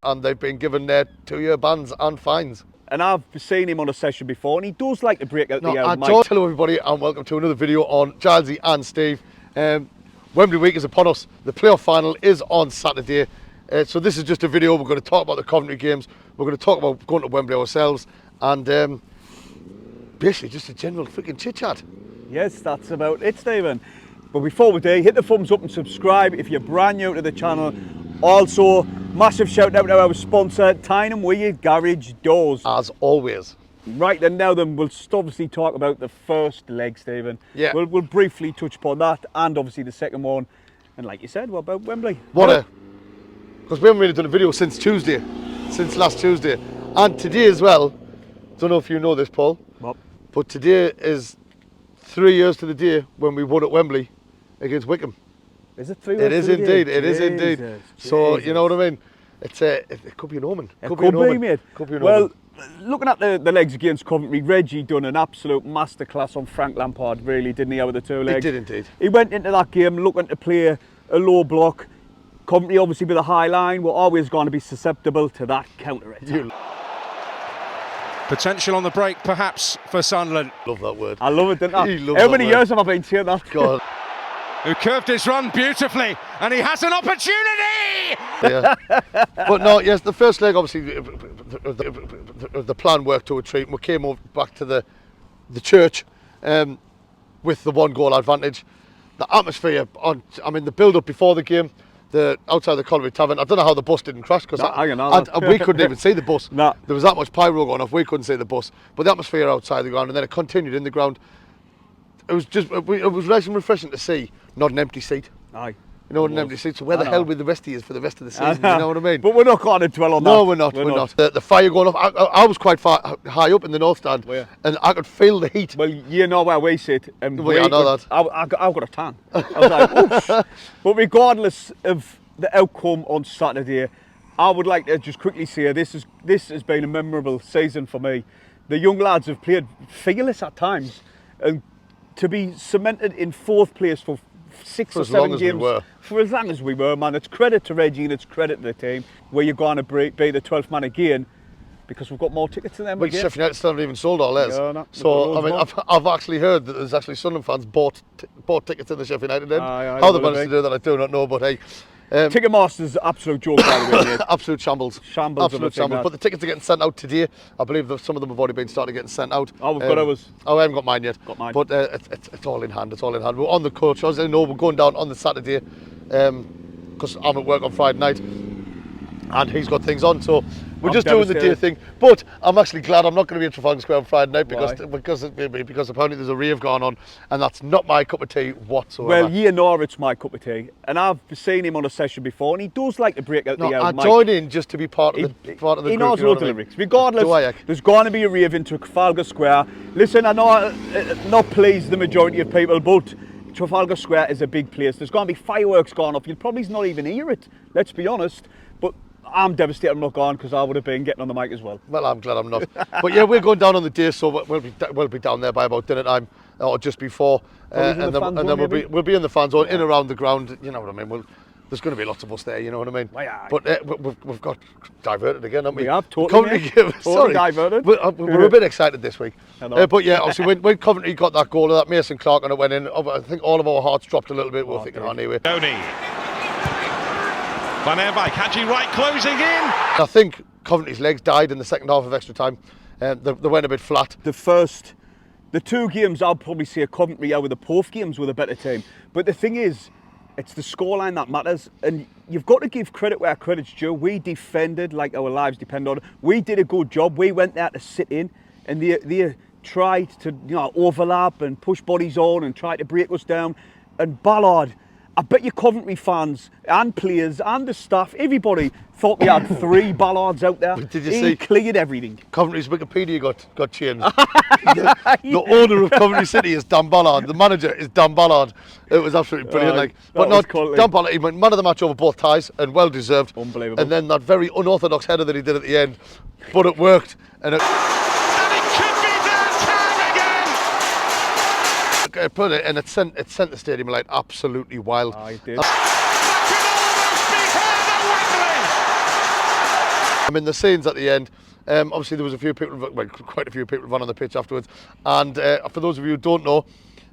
and they've been given their 2-year bans and fines. And I've seen him on a session before, and he does like to break out the old mic. Hello everybody, and welcome to another video on Gilesy and Steve. Wembley week is upon us. The playoff final is on Saturday. So this is just a video. We're going to talk about the Coventry games. We're going to talk about going to Wembley ourselves, and basically just a general freaking chit chat. Yes, that's about it, Stephen. But before we do, hit the thumbs up and subscribe if you're brand new to the channel. Also, massive shout out to our sponsor, Tyne & Weir Garage Doors. As always. Right, and now then we'll obviously talk about the first leg, Stephen. Yeah. We'll briefly touch upon that, and obviously the second one. And like you said, what about Wembley? Because we haven't really done a video since Tuesday, since last Tuesday. And today as well, don't know if you know this, Paul, but today is 3 years to the day when we won at Wembley against Wickham. Is it 3 years? It is indeed, it is indeed. So, you know what I mean? It could be an omen. Could be, mate. Could be an well, omen. Looking at the legs against Coventry, Reggie done an absolute masterclass on Frank Lampard, really, didn't he, out of the two legs? He did indeed. He went into that game looking to play a low block. Coventry, obviously, with a high line, were always going to be susceptible to that counter-attack. Potential on the break, perhaps, for Sunderland. Love that word. I love it, didn't I? He loves How that many word. years have I been saying that? God. Who curved his run beautifully, and he has an opportunity! Yeah. But no, yes, the first leg, obviously, the plan worked to a treat. We came over back to the church with the 1-goal advantage. The atmosphere, the build-up before the game, outside the Coventry Tavern, I don't know how the bus didn't crash, because we couldn't even see the bus. No. There was that much pyro going off, we couldn't see the bus. But the atmosphere outside the ground, and then it continued in the ground. It was nice and refreshing to see, not an empty seat. Aye. You know, an empty seat. So where the hell will the rest of you for the rest of the season? You know what I mean? But we're not going to dwell on that. No, we're not. The fire going off. I was quite high up in the north stand, and I could feel the heat. Well, you know where we sit. And I know that. I've got a tan. I was like, oops. But regardless of the outcome on Saturday, I would like to just quickly say this has been a memorable season for me. The young lads have played fearless at times, and to be cemented in 4th place for 6 or 7 games for as long as we were, man. It's credit to Reggie and it's credit to the team. Where you're going to be the 12th man again, because we've got more tickets than them. Well, Sheffield United still haven't even sold all theirs. Yeah, no, so I've actually heard that there's actually Sunderland fans bought tickets in the Sheffield United end. How they managed to do that, I do not know. But hey. Ticketmaster's absolute joke, by the way, mate. Absolute shambles. Absolute shambles. But the tickets are getting sent out today. I believe that some of them have already been started getting sent out. Oh, we've got ours. Oh, I haven't got mine yet. Got mine. But it's all in hand. It's all in hand. We're on the coach. As I know, we're going down on the Saturday because I'm at work on Friday night, and he's got things on. So we're just doing the day thing. But I'm actually glad I'm not going to be in Trafalgar Square on Friday night because apparently there's a rave going on, and that's not my cup of tea whatsoever. Well, you know it's my cup of tea, and I've seen him on a session before, and he does like to break out the old mic. I join in just to be part of the group. He knows loads of lyrics. Regardless, there's going to be a rave into Trafalgar Square. Listen, I know not please the majority of people, but Trafalgar Square is a big place. There's going to be fireworks going off. You'll probably not even hear it. Let's be honest, but I'm devastated I'm not gone, because I would have been getting on the mic as well. Well, I'm glad I'm not. But yeah, we're going down on the day, so we'll be down there by about dinner time or just before, and then we'll be in the fan zone, in around the ground. You know what I mean? There's going to be lots of us there. You know what I mean? But we've got diverted again, haven't we? We have totally diverted. We're a bit excited this week. But yeah, obviously when Coventry got that goal, that Mason Clark, and it went in, I think all of our hearts dropped a little bit. We're thinking, anyway. Van Eyck, catching right, closing in. I think Coventry's legs died in the second half of extra time. They went a bit flat. The 2 games, I'll probably say Coventry out of the both games with a better team. But the thing is, it's the scoreline that matters, and you've got to give credit where credit's due. We defended like our lives depend on it. We did a good job. We went there to sit in, and they tried to overlap and push bodies on and try to break us down. And Ballard, I bet your Coventry fans and players and the staff, everybody thought we had 3 Ballards out there. Did you see? He cleared everything. Coventry's Wikipedia got changed. The owner of Coventry City is Dan Ballard. The manager is Dan Ballard. It was absolutely brilliant. Dan Ballard, he went man of the match over both ties, and well deserved. Unbelievable. And then that very unorthodox header that he did at the end, but it worked. And it put it, and it sent the stadium like absolutely wild. Oh, it did. mean, the scenes at the end, obviously there was a few people, well, quite a few people run on the pitch afterwards. And for those of you who don't know,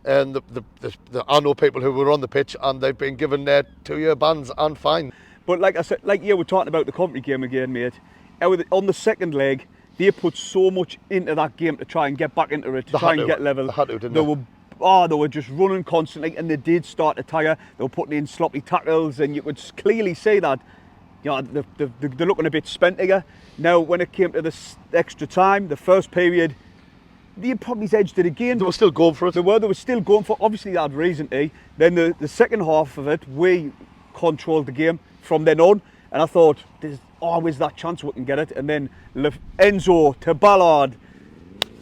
I know people who were on the pitch and they've been given 2-year bans and fines. But like I said, like we're talking about the Coventry game again, mate. On the second leg, they put so much into that game to try and get back into it, to try and get level. They had to, didn't they? They were just running constantly, and they did start to tire. They were putting in sloppy tackles, and you could clearly see that, you know, they're looking a bit spent here. Now, when it came to this extra time, the first period, they probably edged it again. They were still going for it. They were still going for it. Obviously, they had reason to. Then the second half of it, we controlled the game from then on, and I thought, there's always that chance we can get it. And then Enzo to Ballard.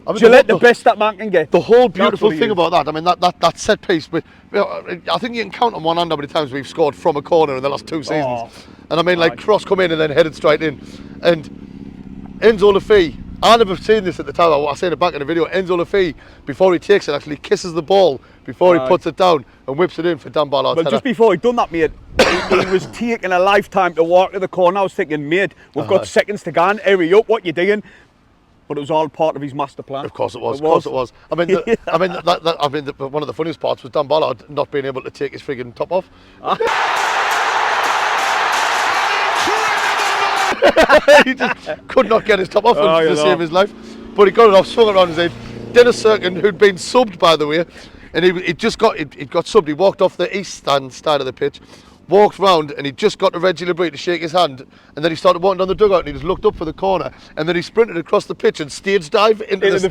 I mean, Gillette, the best that man can get. The whole beautiful thing about that, I mean, that set piece, but I think you can count on one hand how many times we've scored from a corner in the last 2 seasons. And I mean, like, cross come in and then headed straight in. And Enzo Lafay, I never seen this at the time, I seen it back in the video. Enzo Lafay, before he takes it, actually kisses the ball before he puts it down and whips it in for Dan Ballard's header. Just before he done that, mate, he was taking a lifetime to walk to the corner. I was thinking, mate, we've got seconds to go on, hurry up, what you doing? But it was all part of his master plan. Of course it was. Of course it was. I mean, one of the funniest parts was Dan Ballard not being able to take his frigging top off. He just could not get his top off to save his life. But he got it off, swung around his head. Dennis Serkin, who'd been subbed, by the way, and he got subbed. He walked off the east stand side of the pitch, walked round, and he just got to Reggie LeBrie to shake his hand, and then he started walking down the dugout and he just looked up for the corner, and then he sprinted across the pitch and stage dive into the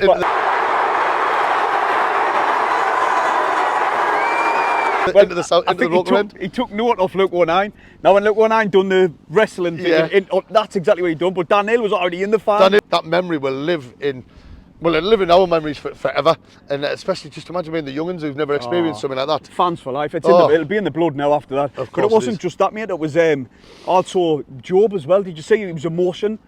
local end. He took note of Luke 09. Now when Luke 09 done the wrestling thing, that's exactly what he done, but Daniel was already in the fan. That memory will live in our memories forever, and especially just imagine being the young'uns who've never experienced something like that. Fans for life. It'll be in the blood now after that. Of course but it wasn't just that, mate. It was also Job as well. Did you see he was emotion?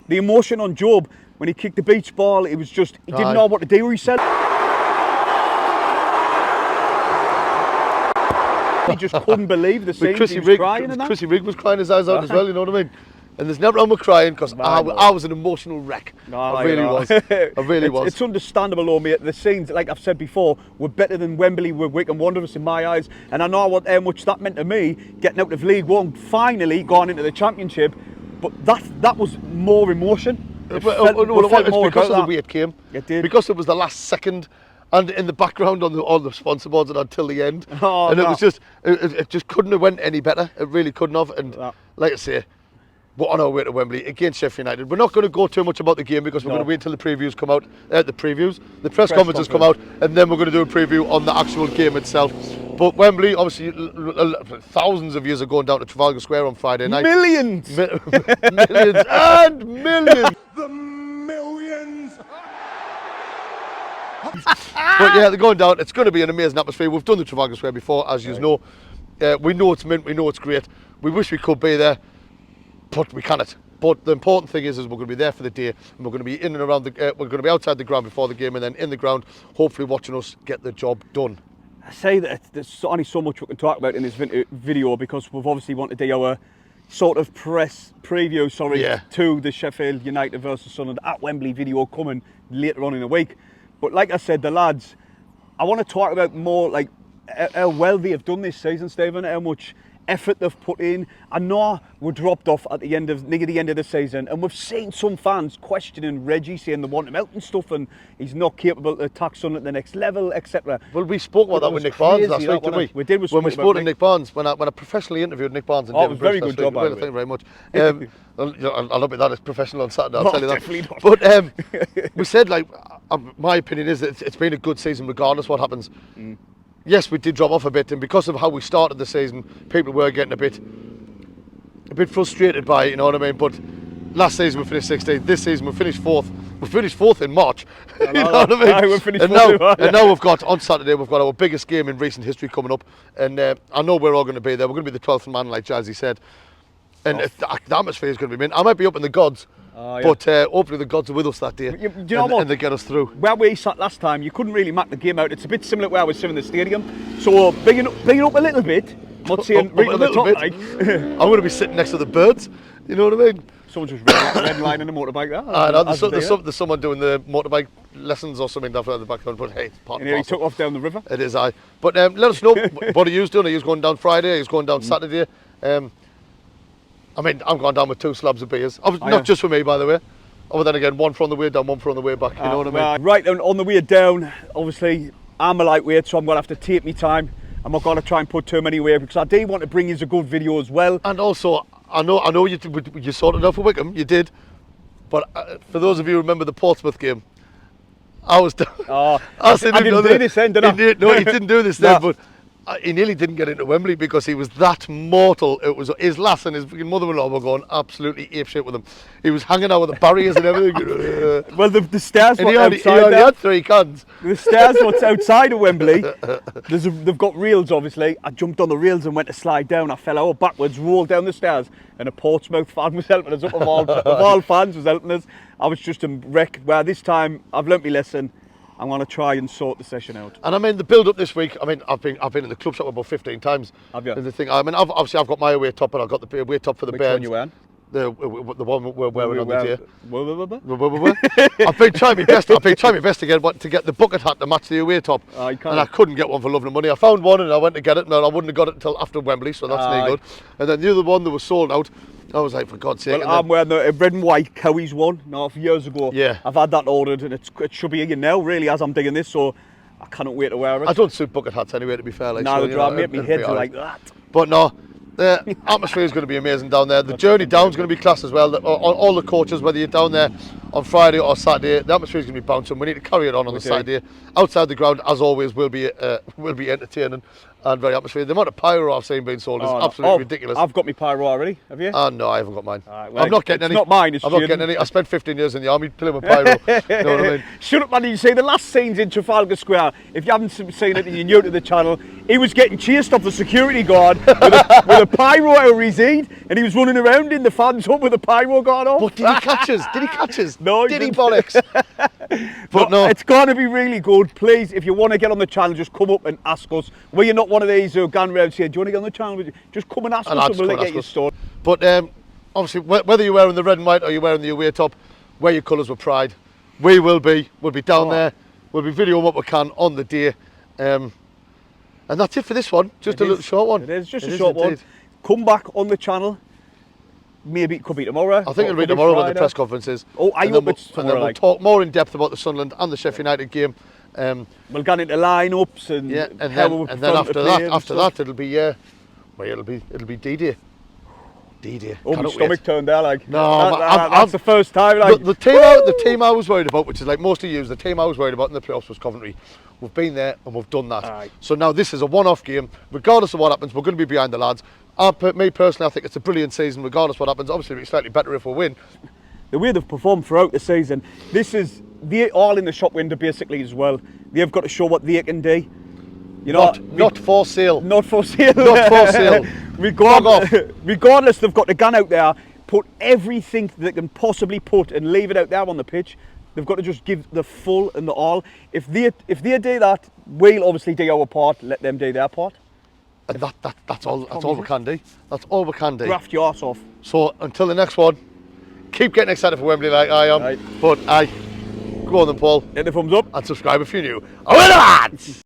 The emotion on Job when he kicked the beach ball, it was just, he didn't know what to do, he said. He just couldn't believe the scenes. He was crying and that. Chrissy Rigg was crying his eyes out as well, you know what I mean? And there's never wrong with crying, because I was an emotional wreck. I really was. I really was. It's understandable though, mate. The scenes, like I've said before, were better than Wembley with Wycombe Wanderers in my eyes. And I know how much that meant to me, getting out of League One, finally going into the Championship. But that was more emotion. It's because of the way it came. It did. Because it was the last second, and in the background on all the sponsor boards, it had Till the End. It was just, it just couldn't have went any better. It really couldn't have. And like I say, we're on our way to Wembley against Sheffield United. We're not going to go too much about the game because we're going to wait until the previews come out. The press conferences come out, and then we're going to do a preview on the actual game itself. But Wembley, obviously, thousands of years are going down to Trafalgar Square on Friday night. Millions! Millions and millions! The millions! But yeah, they're going down. It's going to be an amazing atmosphere. We've done the Trafalgar Square before, as you know. We know it's mint, we know it's great. We wish we could be there, but we cannot. But the important thing is we're going to be there for the day, and we're going to be in and around we're going to be outside the ground before the game, and then in the ground, hopefully watching us get the job done. I say that there's only so much we can talk about in this video because we've obviously wanted to do our sort of press preview, to the Sheffield United versus Sunderland at Wembley video coming later on in the week. But like I said, the lads, I want to talk about more like how well they have done this season, Stephen, how much effort they've put in. I know we're dropped off at the end of the season, and we've seen some fans questioning Reggie, saying they want him out and stuff, and he's not capable to attack Sunderland at the next level, etc. Well, we spoke about that with Nick Barnes last week, didn't we? We did. When we spoke to Nick Barnes, when I professionally interviewed Nick Barnes and David Bruce. Very good job, by the way. Thank you very much. I'll not be that as professional on Saturday, I'll tell you that. Definitely not. But we said, like, my opinion is that it's been a good season regardless what happens. Yes, we did drop off a bit, and because of how we started the season, people were getting a bit frustrated by it, you know what I mean? But last season we finished 16th, this season we finished 4th. We finished 4th in March, you know what I mean? We finished and now we've got, on Saturday, we've got our biggest game in recent history coming up, and I know we're all going to be there. We're going to be the 12th man, like Jazzy said, and the atmosphere is going to be mint. I might be up in the gods, but hopefully the gods are with us that day, do you know what? And they get us through. Where we sat last time, you couldn't really map the game out. It's a bit similar to where I was sitting in the stadium. So bigging up a little bit not saying right a at the little top, bit. like. I'm going to be sitting next to the birds. You know what I mean? Someone's just redlining a motorbike there. I know, there's someone doing the motorbike lessons or something down the background, but hey, it's part And and he parcel. took off down the river. It is I. But let us know what are you doing. Are you going down Friday? Are you going down Saturday? I mean, I'm going down with 2 slabs of beers. Not just for me, by the way. But then again, one for on the way down, one for on the way back. You know what I mean? Right, and on the way down, obviously, I'm a lightweight, so I'm going to have to take me time. I'm not going to try and put too many away because I do want to bring you a good video as well. And also, I know you sorted out for Wickham, you did. But for those of you who remember the Portsmouth game, I was down. I didn't do this then, did I? No, he didn't do this then, but he nearly didn't get into Wembley because he was that mortal. It was his lass and his mother-in-law were going absolutely apeshit with him. He was hanging out with the barriers and everything. Well, the stairs and were he only outside there. had 3 cans. The stairs what's outside of Wembley. They've got rails, obviously. I jumped on the rails and went to slide down. I fell out backwards, rolled down the stairs, and a Portsmouth fan was helping us up. Of all fans was helping us. I was just a wreck. Well, this time I've learnt my lesson. I'm going to try and sort the session out. And I mean, the build-up this week, I mean, I've been in the club shop about 15 times. Have you? And the thing, I mean, obviously I've got my away top, and I've got the away top for the Which Bears. one you wearing? The one we're wearing on the the day. I've been trying my best. I've been trying my best to get the bucket hat to match the away top, You can't. and I couldn't get one for love nor money. I found one and I went to get it, and I wouldn't have got it until after Wembley, so that's no good. And then the other one that was sold out, I was like, for God's sake. Well, I'm wearing the red and white Cowies one. Now, a few years ago, Yeah. I've had that ordered, and it should be here now, really, as I'm digging this. So I cannot wait to wear it. I don't suit bucket hats anyway, to be fair. Like, Now so, the you know, make me it'll head be to all like right. that. But no, the atmosphere is going to be amazing down there. The journey down is going to be class as well. All the coaches, whether you're down there on Friday or Saturday, the atmosphere is going to be bouncing. We need to carry it on the Saturday. Outside the ground, as always, will be entertaining and very atmospheric. The amount of pyro I've seen being sold is absolutely ridiculous. I've got my pyro already. Have you? No, I haven't got mine. Well, I'm not getting any. It's not mine. It's I'm not getting any. I spent 15 years in the army playing with pyro. You know what I mean? Shut up, man. You see the last scenes in Trafalgar Square. If you haven't seen it and you're new to the channel, he was getting chased off the security guard with a pyro over his head, and he was running around in the fans hub with a pyro guard off. But did he catch us? Did he catch us? No, did he didn't. bollocks? But no, it's going to be really good. Please, if you want to get on the channel, just come up and ask us. Well, you're not one of these who gone around saying, do you want to get on the channel? Just come and ask us and we'll get you started. But obviously, whether you're wearing the red and white or you're wearing the away top, wear your colours with pride. We will be. We'll be down there. We'll be videoing what we can on the day. And that's it for this one. Just a little short one. It is just a short one. Come back on the channel. Maybe it could be tomorrow. I think it'll be tomorrow when the press conference is. Oh, I hope it's tomorrow. And then we'll talk more in depth about the Sunderland and the Sheffield United game. We'll get into lineups and then after that it'll be it'll be D-Day. D-Day. Oh, my stomach turned there like. No, that's the first time. Like the team I was worried about, which is like most of you, the team I was worried about in the playoffs was Coventry. We've been there and we've done that. Aye. So now this is a one-off game. Regardless of what happens, we're going to be behind the lads. Me personally, I think it's a brilliant season. Regardless of what happens, obviously it'll be slightly better if we win. The way they've performed throughout the season, they're all in the shop window basically as well. They've got to show what they can do. You know, not for sale. Not for sale. Not for sale. Regardless, they've got the gun out there, put everything they can possibly put and leave it out there on the pitch. They've got to just give the full and the all. If they do that, we'll obviously do our part. Let them do their part. And that's all we can do. That's all we can do. Graft your arse off. So until the next one, keep getting excited for Wembley like I am. Right. But go on then, Paul. Hit the thumbs up And subscribe if you're new. Over the lads!